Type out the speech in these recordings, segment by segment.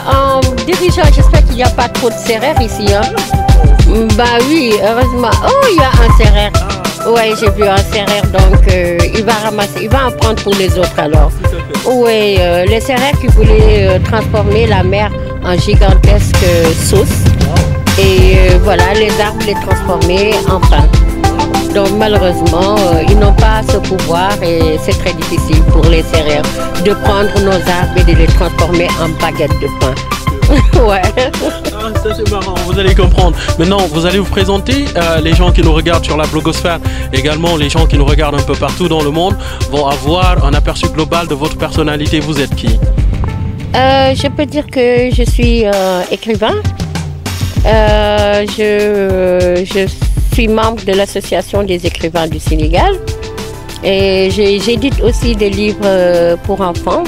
En dirigeant, j'espère qu'il n'y a pas trop de serrères ici. Hein. Bah oui, heureusement. Oh, il y a un serrère. Oui, j'ai vu un serrère, donc il va ramasser, il va en prendre pour les autres alors. Oui, les serrères qui voulaient transformer la mer en gigantesque sauce. Et voilà, les arbres les transformer en pain. Donc malheureusement, ils n'ont pas ce pouvoir et c'est très difficile pour les serrères de prendre nos arbres et de les transformer en baguettes de pain. Ouais. Ah, ça c'est marrant, vous allez comprendre. Maintenant, vous allez vous présenter. Les gens qui nous regardent sur la blogosphère, également les gens qui nous regardent un peu partout dans le monde, vont avoir un aperçu global de votre personnalité. Vous êtes qui? Je peux dire que je suis écrivain. Je suis membre de l'association des écrivains du Sénégal et j'édite aussi des livres pour enfants.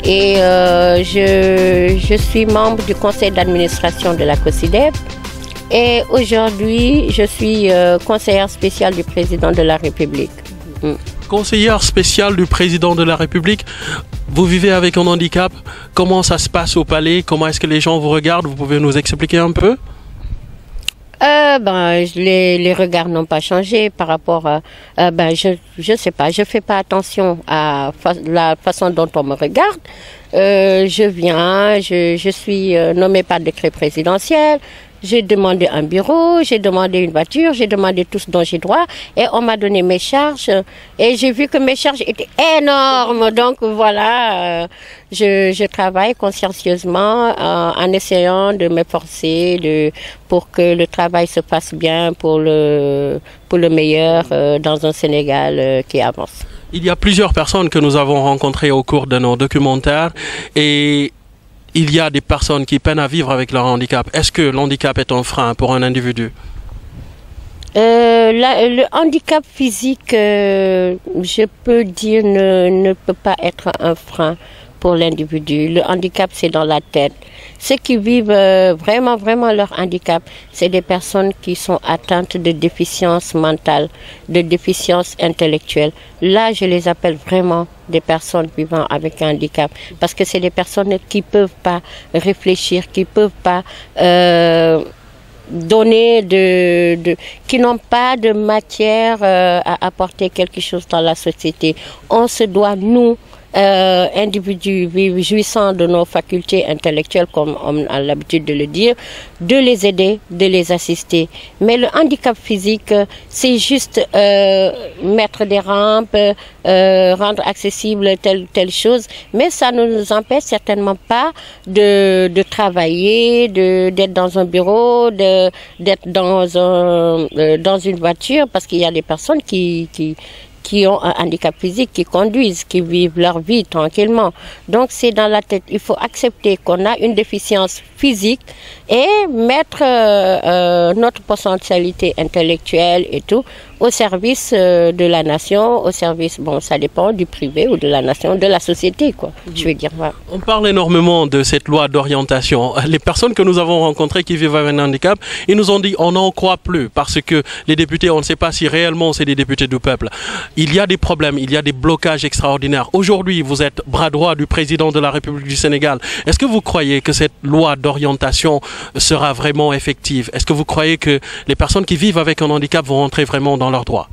Et je suis membre du conseil d'administration de la COSYDEP. Et aujourd'hui, je suis conseillère spéciale du président de la République. Conseillère spéciale du président de la République, vous vivez avec un handicap. Comment ça se passe au palais? Comment est-ce que les gens vous regardent? Vous pouvez nous expliquer un peu? Les regards n'ont pas changé par rapport à... je sais pas, je fais pas attention à la façon dont on me regarde. Je viens, je suis nommée par décret présidentiel. J'ai demandé un bureau, j'ai demandé une voiture, j'ai demandé tout ce dont j'ai droit et on m'a donné mes charges et j'ai vu que mes charges étaient énormes. Donc voilà, je travaille consciencieusement en essayant de m'efforcer pour que le travail se passe bien pour le meilleur dans un Sénégal qui avance. Il y a plusieurs personnes que nous avons rencontrées au cours de nos documentaires et il y a des personnes qui peinent à vivre avec leur handicap. Est-ce que l'handicap est un frein pour un individu? Le handicap physique, je peux dire, ne peut pas être un frein pour l'individu. Le handicap, c'est dans la tête. Ceux qui vivent vraiment leur handicap, c'est des personnes qui sont atteintes de déficience mentale, de déficience intellectuelle. Là, je les appelle vraiment des personnes vivant avec un handicap parce que c'est des personnes qui ne peuvent pas réfléchir, qui ne peuvent pas donner qui n'ont pas de matière à apporter quelque chose dans la société. On se doit, nous, individus jouissant de nos facultés intellectuelles, comme on a l'habitude de le dire, de les aider, de les assister. Mais le handicap physique, c'est juste mettre des rampes, rendre accessible telle chose, mais ça ne nous empêche certainement pas de travailler, d'être dans un bureau, d'être dans une voiture, parce qu'il y a des personnes qui ont un handicap physique, qui conduisent, qui vivent leur vie tranquillement. Donc c'est dans la tête. Il faut accepter qu'on a une déficience physique et mettre notre potentialité intellectuelle et tout au service de la nation, au service, bon, ça dépend du privé ou de la nation, de la société, quoi. Je veux dire, voilà. On parle énormément de cette loi d'orientation. Les personnes que nous avons rencontrées qui vivent avec un handicap, ils nous ont dit on n'en croit plus parce que les députés, on ne sait pas si réellement c'est des députés du peuple. Il y a des problèmes, il y a des blocages extraordinaires. Aujourd'hui, vous êtes bras droit du président de la République du Sénégal. Est-ce que vous croyez que cette loi d'orientation sera vraiment effective? Est-ce que vous croyez que les personnes qui vivent avec un handicap vont rentrer vraiment dans leurs droits?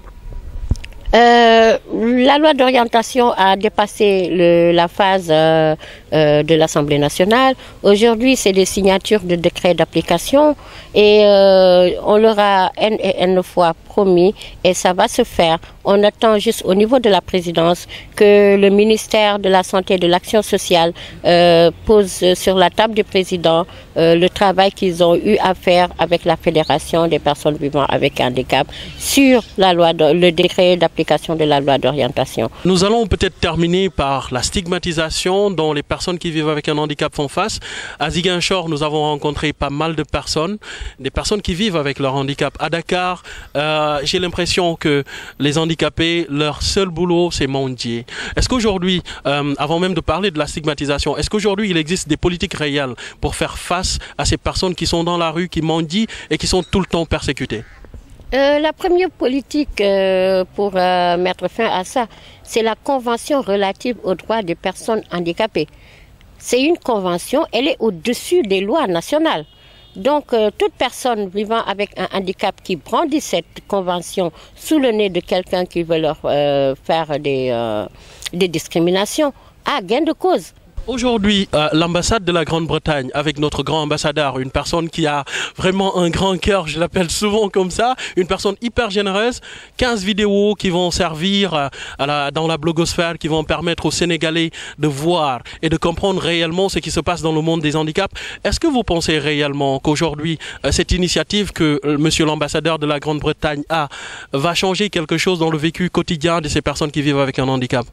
La loi d'orientation a dépassé la phase de l'Assemblée nationale. Aujourd'hui, c'est des signatures de décrets d'application et on leur a N fois promis et ça va se faire. On attend juste au niveau de la présidence que le ministère de la Santé et de l'Action sociale pose sur la table du président le travail qu'ils ont eu à faire avec la Fédération des personnes vivant avec handicap sur le décret d'application de la loi d'orientation. Nous allons peut-être terminer par la stigmatisation dont les personnes qui vivent avec un handicap font face. À Ziguinchor, nous avons rencontré pas mal de personnes, des personnes qui vivent avec leur handicap. À Dakar, j'ai l'impression que les handicapés, leur seul boulot, c'est mendier. Est-ce qu'aujourd'hui, avant même de parler de la stigmatisation, est-ce qu'aujourd'hui, il existe des politiques réelles pour faire face à ces personnes qui sont dans la rue, qui mendient et qui sont tout le temps persécutées? La première politique pour mettre fin à ça, c'est la Convention relative aux droits des personnes handicapées. c'est une convention, elle est au-dessus des lois nationales. Donc, toute personne vivant avec un handicap qui brandit cette convention sous le nez de quelqu'un qui veut leur faire des discriminations a gain de cause. Aujourd'hui, l'ambassade de la Grande-Bretagne, avec notre grand ambassadeur, une personne qui a vraiment un grand cœur, je l'appelle souvent comme ça, une personne hyper généreuse, 15 vidéos qui vont servir dans la blogosphère, qui vont permettre aux Sénégalais de voir et de comprendre réellement ce qui se passe dans le monde des handicaps. Est-ce que vous pensez réellement qu'aujourd'hui, cette initiative que monsieur l'ambassadeur de la Grande-Bretagne a va changer quelque chose dans le vécu quotidien de ces personnes qui vivent avec un handicap?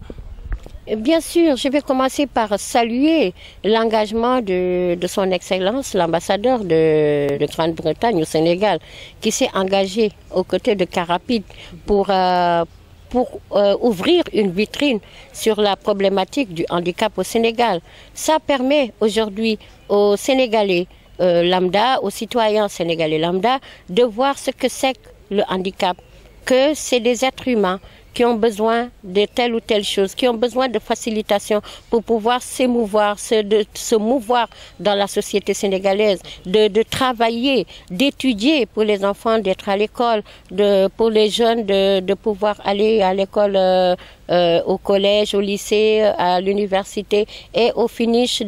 Bien sûr, je vais commencer par saluer l'engagement de son Excellence, l'ambassadeur de Grande-Bretagne au Sénégal, qui s'est engagé aux côtés de Carapide pour ouvrir une vitrine sur la problématique du handicap au Sénégal. Ça permet aujourd'hui aux Sénégalais lambda, aux citoyens sénégalais lambda, de voir ce que c'est que le handicap, que c'est des êtres humains qui ont besoin de telle ou telle chose, qui ont besoin de facilitation pour pouvoir s'émouvoir, se mouvoir dans la société sénégalaise, de travailler, d'étudier pour les enfants, d'être à l'école, pour les jeunes de pouvoir aller à l'école, au collège, au lycée, à l'université et au finish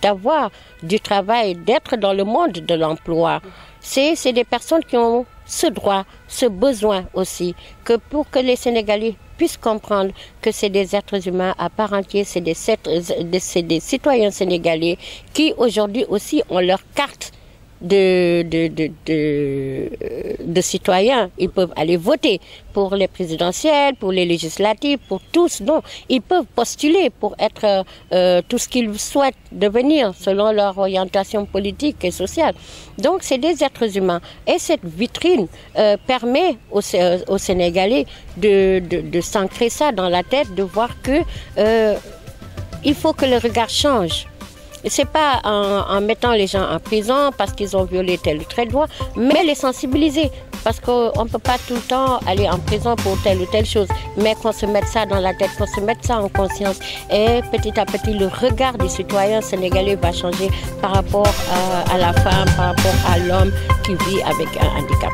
d'avoir du travail, d'être dans le monde de l'emploi. C'est des personnes qui ont ce droit, ce besoin aussi, que pour que les Sénégalais puissent comprendre que c'est des êtres humains à part entière, c'est des citoyens sénégalais qui aujourd'hui aussi ont leur carte de citoyens. Ils peuvent aller voter pour les présidentielles, pour les législatives, pour tous. Non, ils peuvent postuler pour être tout ce qu'ils souhaitent devenir selon leur orientation politique et sociale. Donc, c'est des êtres humains. Et cette vitrine permet aux Sénégalais de s'ancrer ça dans la tête, de voir que il faut que le regard change. Ce n'est pas en mettant les gens en prison parce qu'ils ont violé tel ou tel droit, mais les sensibiliser. Parce qu'on ne peut pas tout le temps aller en prison pour telle ou telle chose, mais qu'on se mette ça dans la tête, qu'on se mette ça en conscience. Et petit à petit, le regard du citoyen sénégalais va changer par rapport à la femme, par rapport à l'homme qui vit avec un handicap.